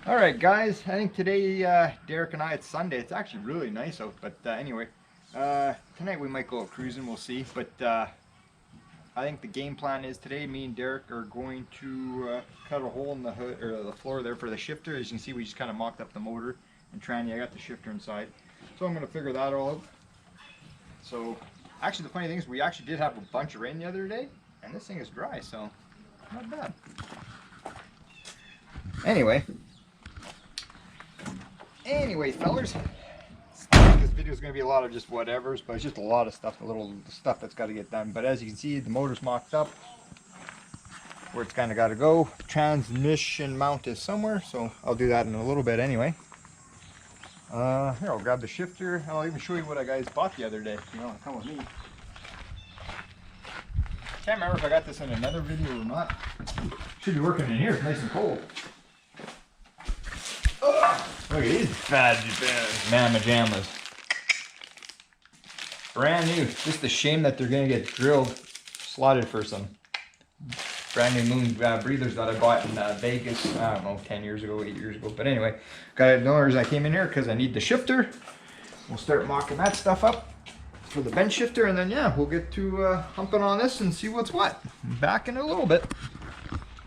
Alright guys, I think today Derek and I, it's Sunday. It's actually really nice out, but anyway, tonight we might go cruising, we'll see. But I think the game plan is today me and Derek are going to cut a hole in the hood, or the floor there for the shifter. As you can see, we just kind of mocked up the motor and tranny. I got the shifter inside. So I'm going to figure that all out. So actually the funny thing is we actually did have a bunch of rain the other day, and this thing is dry, so not bad. Anyway, fellers, this video is going to be a lot of just whatevers, but it's just a lot of stuff, a little stuff that's got to get done. But as you can see, the motor's mocked up where it's kind of got to go. Transmission mount is somewhere, so I'll do that in a little bit anyway. Here, I'll grab the shifter. I'll even show you what I guys bought the other day. You know, come with me. Can't remember if I got this in another video or not. Should be working in here. It's nice and cold. Look at these bad mamma jammas. Brand new. Just a shame that they're going to get drilled, slotted for some brand new moon breathers that I bought in Vegas, I don't know, 10 years ago, 8 years ago. But anyway, got the only reason I came in here because I need the shifter. We'll start mocking that stuff up for the bench shifter, and then yeah, we'll get to humping on this and see what's what. Back in a little bit.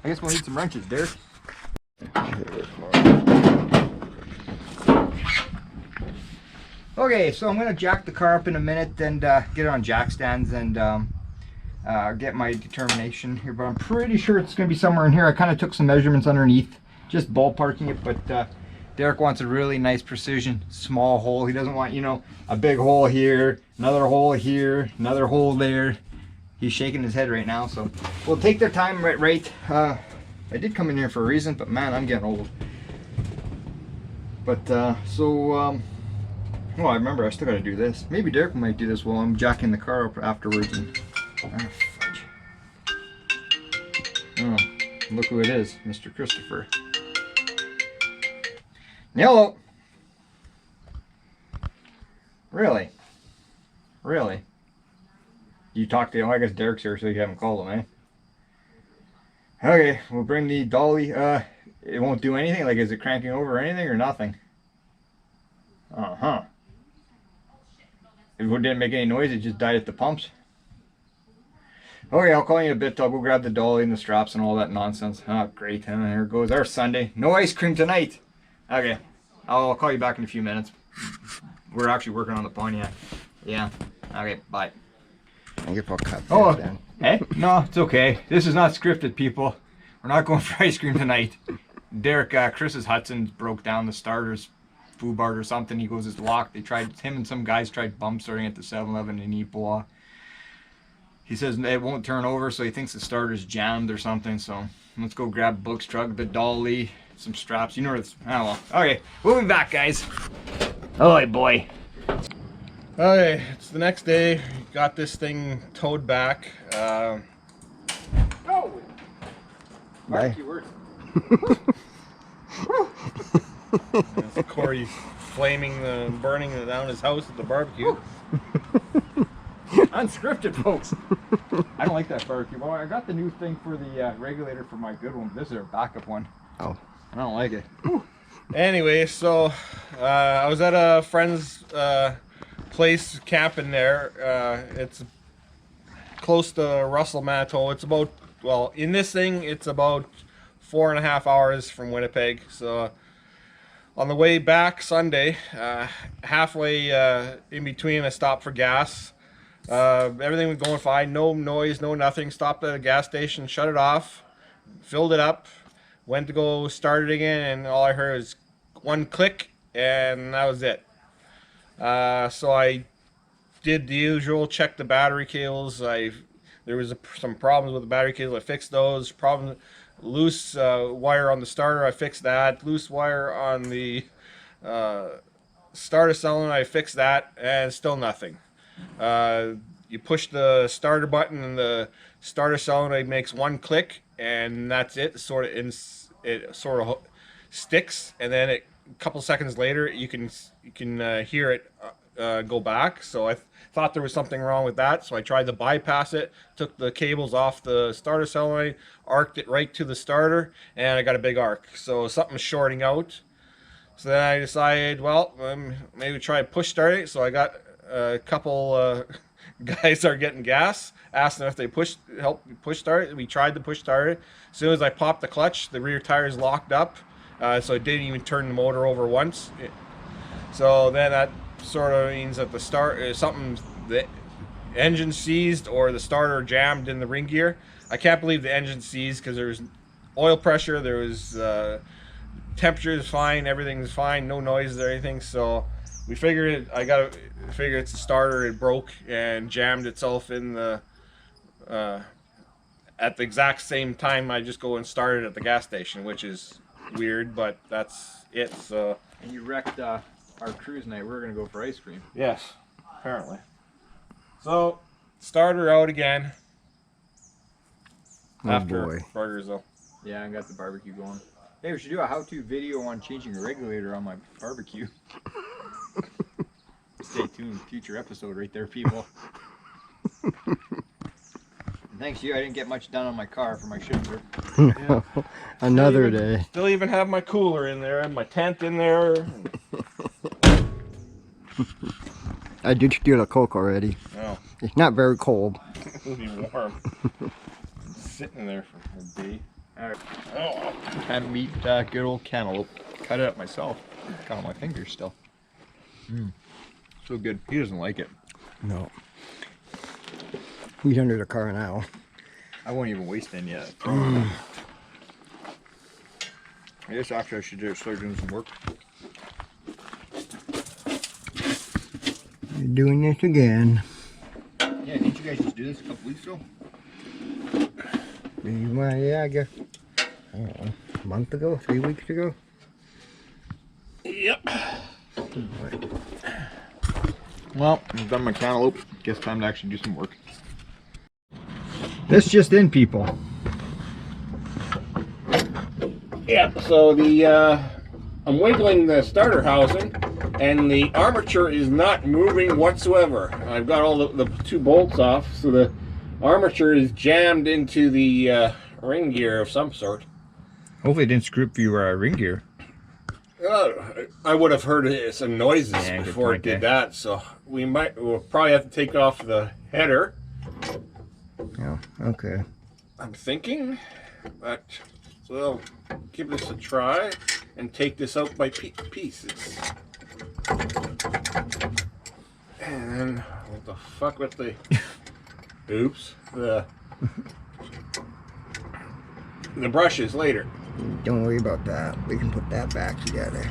I guess we'll need some wrenches, Derek. Okay, so I'm going to jack the car up in a minute and get it on jack stands and get my determination here, but I'm pretty sure it's going to be somewhere in here. I kind of took some measurements underneath, just ballparking it, but Derek wants a really nice precision, small hole. He doesn't want, you know, a big hole here, another hole here, another hole there. He's shaking his head right now, so we'll take their time right. I did come in here for a reason, but man, I'm getting old. But oh, I remember I still got to do this. Maybe Derek might do this while I'm jacking the car up afterwards. And, fudge. Oh, look who it is, Mr. Christopher. Hello. Really? Really? You talked to him? I guess Derek's here, so you haven't called him, eh? Okay, we'll bring the dolly. It won't do anything? Like, is it cranking over or anything or nothing? Uh-huh. It didn't make any noise, it just died at the pumps. Okay, I'll call you in a bit. I'll go grab the dolly and the straps and all that nonsense. Oh, great. And here goes our Sunday. No ice cream tonight. Okay, I'll call you back in a few minutes. We're actually working on the Pontiac. Yeah. Okay, bye. I guess I'll cut Oh, down. Hey? No, it's okay. This is not scripted, people. We're not going for ice cream tonight. Derek, Chris's Hudson broke down the starters. Foobar or something. He goes, it's locked. They tried, him and some guys tried bump starting at the 7-Eleven in Ipoh. He says it won't turn over, so he thinks the starter's jammed or something. So let's go grab Book's truck, the dolly, some straps. You know where it's, oh well. Okay, we'll be back, guys. Oh boy. Okay, it's the next day. Got this thing towed back. Oh! Bye. That's Corey burning down his house at the barbecue. Unscripted, folks. I don't like that barbecue. Well, I got the new thing for the regulator for my good one. This is our backup one. Oh. I don't like it. Anyway, so I was at a friend's place camping there. It's close to Russell, Manitoba. It's about, well, in this thing, it's about 4.5 hours from Winnipeg. So on the way back Sunday, halfway in between, I stopped for gas. Everything was going fine, no noise, no nothing. Stopped at a gas station, shut it off, filled it up, went to go start it again, and all I heard was one click, and that was it. So I did the usual, checked the battery cables. There was some problems with the battery cables. I fixed those. Loose wire on the starter, I fixed that. Loose wire on the starter solenoid, I fixed that, and still nothing. You push the starter button and the starter solenoid makes one click, and that's it. It sort of sticks, and then a couple seconds later you can hear it go back. So I thought there was something wrong with that. So I tried to bypass it, took the cables off the starter solenoid, arced it right to the starter, and I got a big arc. So something's shorting out. So then I decided, well, maybe try push starting. So I got a couple guys are getting gas, asked them if they help push start it. We tried to push start it. As soon as I popped the clutch, the rear tires locked up, so it didn't even turn the motor over once. So then that sort of means that the engine seized or the starter jammed in the ring gear. I can't believe the engine seized because there was oil pressure, there was temperature is fine, everything's fine, no noise or anything. So we figured I gotta figure it's the starter. It broke and jammed itself in the at the exact same time I just go and start it at the gas station, which is weird, but that's it. So. And you wrecked our cruise night. We're gonna go for ice cream. Yes, apparently. So starter out again. Oh After boy. burgers though. Yeah, I got the barbecue going. Hey, we should do a how-to video on changing a regulator on my barbecue. Stay tuned, future episode right there, people. And thanks to you, I didn't get much done on my car for my shifter. No, another day. Still even have my cooler in there and my tent in there. I did steal a Coke already. Oh, It's not very cold. it'll be warm. It's sitting there for a day. Alright. Oh, Had to meet good old cantaloupe. Cut it up myself. Got on my fingers still. So good. He doesn't like it. No. He's under the car now. I won't even waste any yet. I guess actually I should start doing some work. You're doing this again. Yeah, didn't you guys just do this a couple weeks ago? Well, yeah, I guess. I don't know. A month ago? 3 weeks ago? yep. Well, I've done my cantaloupe. Guess time to actually do some work. This just in, people. Yeah, so the I'm wiggling the starter housing and the armature is not moving whatsoever. I've got all the two bolts off, so the armature is jammed into the ring gear of some sort. Hopefully it didn't screw up your ring gear. I would have heard some noises Yeah, good before point, it did that, so we'll probably have to take off the header. Yeah, okay. I'm thinking, but so I'll give this a try and take this out by pieces. And then what the fuck with the oops, the brushes later. Don't worry about that. We can put that back together.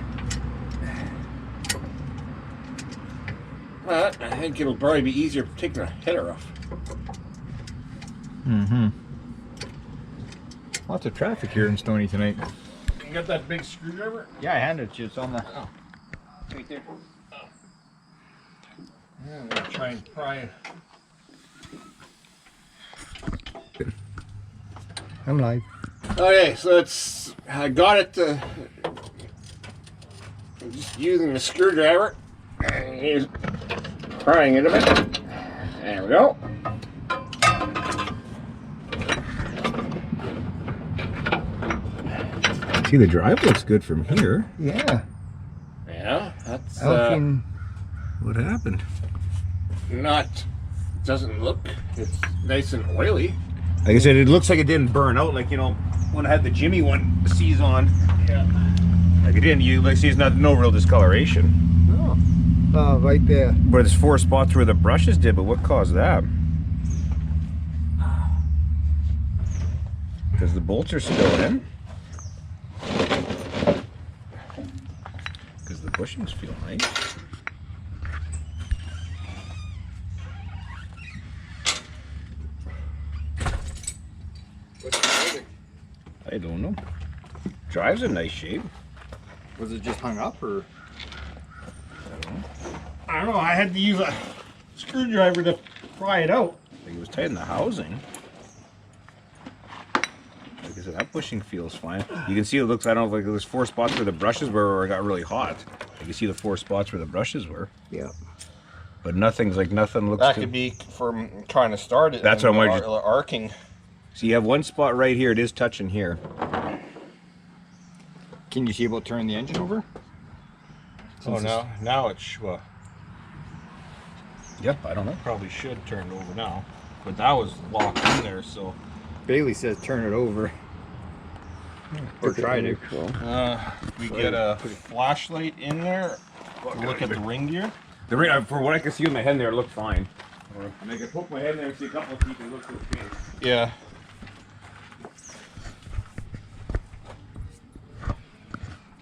But I think it'll probably be easier taking the header off. Mm-hmm. Lots of traffic here in Stony tonight. You got that big screwdriver? Yeah, I handed it to you. It's on the... Oh. Right there. Oh. Yeah, I'm gonna try and pry it. I'm live. Okay, so I got it just using the screwdriver and here's prying it a bit. There we go. See, the drive looks good from here. Yeah. Yeah, that's What happened? doesn't look, it's nice and oily. Like I said, it looks like it didn't burn out. Like, you know, when I had the Jimmy one seas on. Yeah. Like it didn't. You like see, it's no real discoloration. Oh, right there. But there's 4 spots where the brushes did. But what caused that? Because the bolts are still in. Because the bushings feel nice. I don't know. Drive's in nice shape. Was it just hung up or? I don't know, I had to use a screwdriver to pry it out. I think it was tight in the housing. Like I said, that bushing feels fine. You can see it looks, I don't know, like there's 4 spots where the brushes were where it got really hot. You can see the 4 spots where the brushes were. Yeah. but nothing looks That too... could be from trying to start it. That's and what I'm arcing. So you have one spot right here, it is touching here. Can you see about turning the engine over? Oh, now it's well, Yep, I don't know. probably should turn it over now, but that was locked in there, so. Bailey says turn it over. Or try to. We get a flashlight in there to look at the ring gear. The ring, for what I can see with my head in there, it looked fine. And I can poke my head in there and see a couple of teeth and it looks okay. Yeah.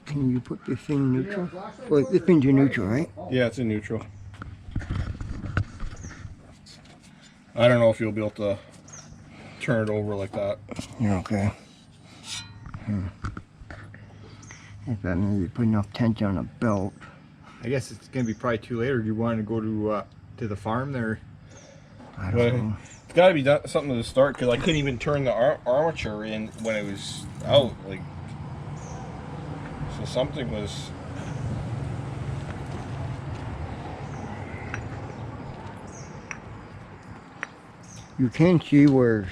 Can you put this thing in neutral? Well, this thing's in neutral, right? Yeah, it's in neutral. I don't know if you'll be able to turn it over like that. Yeah, okay. If that means you put enough tension on the belt. I guess it's gonna be probably too late. Or do you want to go to the farm there? I don't know. It's got to be something to start because I couldn't even turn the armature in when it was out. Like, so something was. You can see where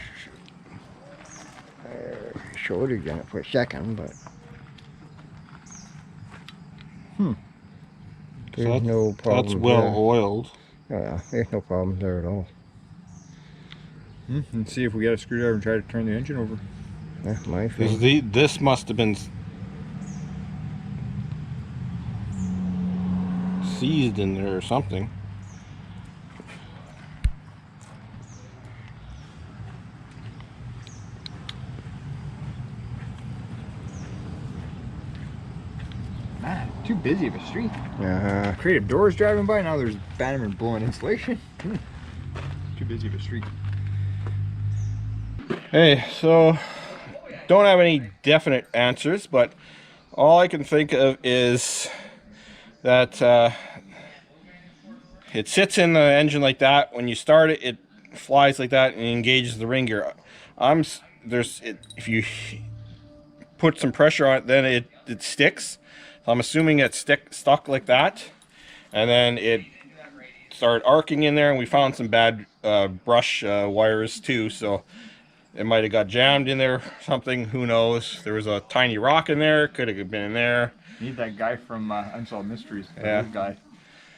shortage in it for a second, but there's no problem. That's well oiled. Yeah, there's no problem there at all. And see if we got a screwdriver and try to turn the engine over. That's my thing. This must have been seized in there or something. Man, too busy of a street. Creative Doors driving by, now there's Bannerman blowing insulation. Too busy of a street. Hey, so don't have any definite answers, but all I can think of is that it sits in the engine like that. When you start it, it flies like that and engages the ring gear. If you put some pressure on it, then it sticks. So I'm assuming it's stuck like that, and then it started arcing in there, and we found some bad brush wires too. So it might have got jammed in there or something, who knows. There was a tiny rock in there, could have been in there. You need that guy from Unsolved Mysteries. Yeah. That guy.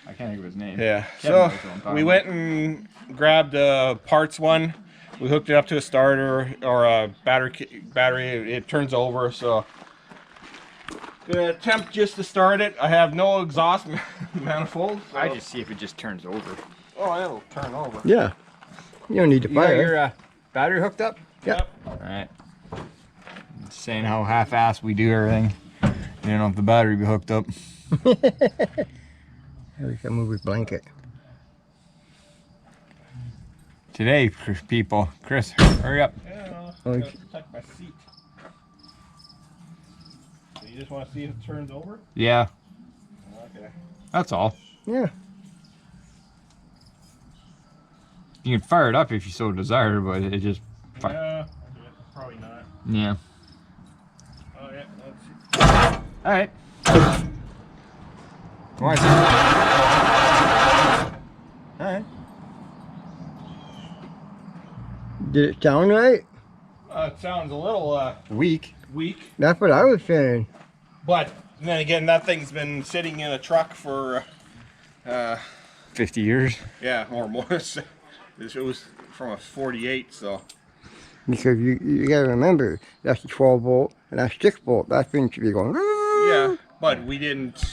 I can't think of his name. Yeah, Kevin so knows what I'm talking we about. went and grabbed a parts one. We hooked it up to a starter or a battery. It turns over, so gonna attempt just to start it. I have no exhaust manifold. So. I just see if it just turns over. Oh, it'll turn over. Yeah. You don't need to You got fire. your battery hooked up? Yep. Alright. Saying how half-assed we do everything. You don't know if the battery be hooked up. We can move his blanket. Today, people. Chris, hurry up. Yeah, Oh, gotta protect my seat. So you just want to see if it turns over? Yeah, Okay. that's all. Yeah. You can fire it up if you so desire, but it just... Yeah, probably not. Yeah. Oh yeah, let's see. Alright. Why is it? Alright. Did it sound right? It sounds a little Weak. weak, That's what I was saying. but then again, that thing's been sitting in a truck for 50 years. yeah, or more. It was from a 48, so Because you gotta remember, that's a 12 volt and that's 6 volt. That thing should be going. yeah. But we didn't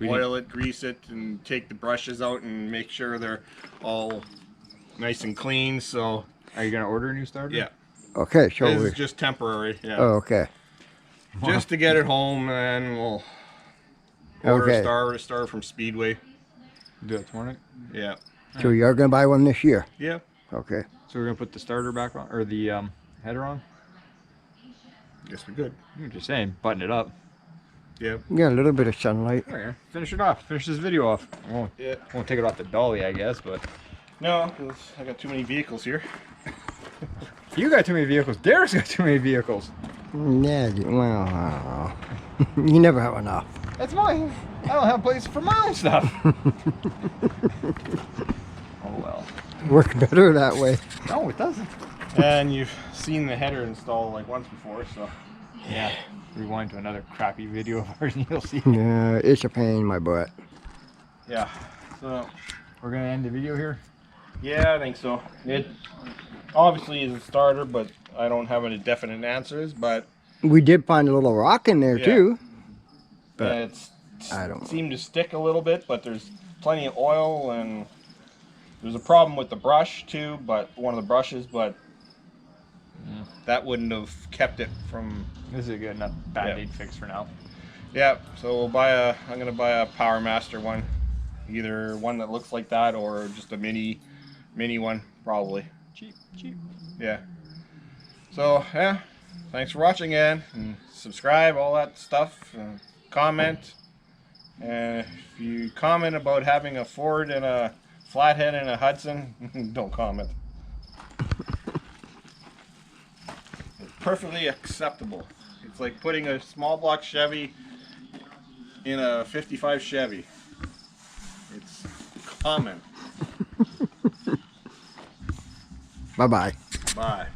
oil it, grease it, and take the brushes out and make sure they're all nice and clean. So Are you gonna order a new starter? yeah, Okay, so this we. is just temporary. Yeah, Oh, okay. just to get it home, and then we'll order Okay. a starter from Speedway. Do that tomorrow night. Yeah, So you're gonna buy one this year? yeah. Okay. So we're gonna put the starter back on, or the header on? Guess we're good. I'm just saying, button it up. Yeah. You got a little bit of sunlight. Oh, yeah. Finish it off. Finish this video off. Yeah. Won't take it off the dolly, I guess, but... No, 'cause I got too many vehicles here. You got too many vehicles. Derek's got too many vehicles. Yeah, well, I don't know. You never have enough. That's mine. I don't have a place for my own stuff. Oh well. Works better that way. No, it doesn't. And you've seen the header installed like once before, so. Yeah. Rewind to another crappy video of ours and you'll see. Yeah, it's a pain in my butt. Yeah. So. We're gonna end the video here. Yeah, I think so. It obviously is a starter, but I don't have any definite answers. But We did find a little rock in there Yeah. too. But it's I don't know. seemed to stick a little bit, but there's plenty of oil, and there's a problem with the brush too. But one of the brushes, but that wouldn't have kept it from. This is a good enough band-aid fix for now. Yeah. So we'll buy a. I'm gonna buy a Power Master one, either one that looks like that or just a mini one, probably. Cheap. Yeah. So, yeah. Thanks for watching again. And subscribe, all that stuff. And comment. And if you comment about having a Ford and a Flathead and a Hudson, don't comment. It's perfectly acceptable. It's like putting a small block Chevy in a 55 Chevy. It's common. Bye-bye. Bye.